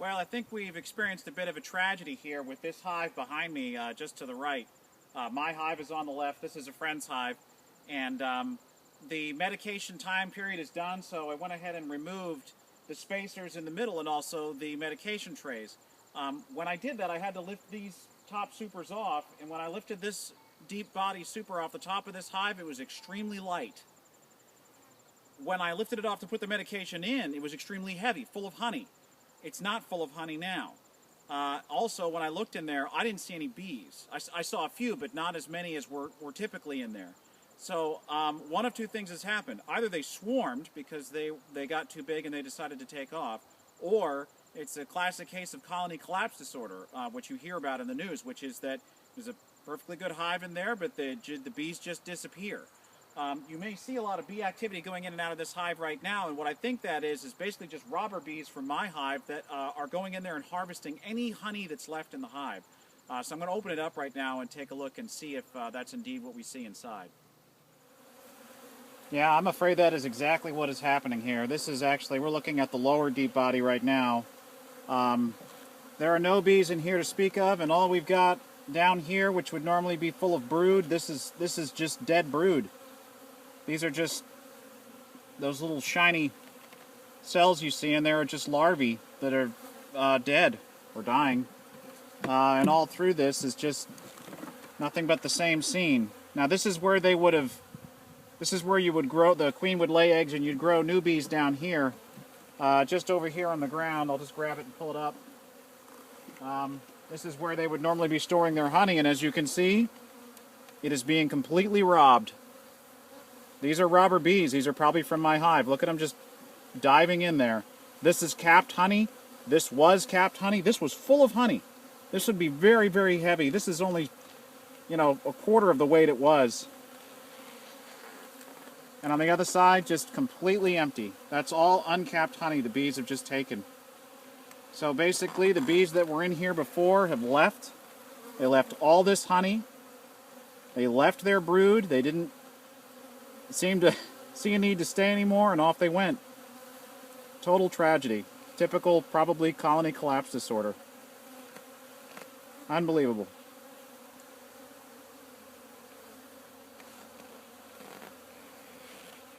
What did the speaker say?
Well, I think we've experienced a bit of a tragedy here with this hive behind me, just to the right. My hive is on the left. This is a friend's hive. And the medication time period is done, so I went ahead and removed the spacers in the middle and also the medication trays. When I did that, I had to lift these top supers off, and when I lifted this deep body super off the top of this hive, it was extremely light. When I lifted it off to put the medication in, it was extremely heavy, full of honey. It's not full of honey now. Also, when I looked in there, I didn't see any bees. I saw a few, but not as many as were typically in there. So one of two things has happened. Either they swarmed because they got too big and they decided to take off, or it's a classic case of colony collapse disorder, which you hear about in the news, which is that there's a perfectly good hive in there, but the bees just disappear. You may see a lot of bee activity going in and out of this hive right now, and what I think that is basically just robber bees from my hive that are going in there and harvesting any honey that's left in the hive. So I'm going to open it up right now and take a look and see if that's indeed what we see inside. Yeah, I'm afraid that is exactly what is happening here. This is actually, we're looking at the lower deep body right now. There are no bees in here to speak of, and all we've got down here, which would normally be full of brood, this is just dead brood. These are just those little shiny cells you see in there are just larvae that are dead or dying. And all through this is just nothing but the same scene. Now this is where they would have, this is where you would grow, the queen would lay eggs and you'd grow new bees down here. Just over here on the ground, I'll just grab it and pull it up. This is where they would normally be storing their honey, and as you can see, it is being completely robbed. These are robber bees. These are probably from my hive. Look at them just diving in there. This is capped honey. This was capped honey. This was full of honey. This would be very, very heavy. This is only, you know, a quarter of the weight it was. And on the other side, just completely empty. That's all uncapped honey the bees have just taken. So basically, the bees that were in here before have left. They left all this honey. They left their brood. They didn't seem to see a need to stay anymore, and off they went. Total tragedy. Typical, probably, colony collapse disorder. Unbelievable.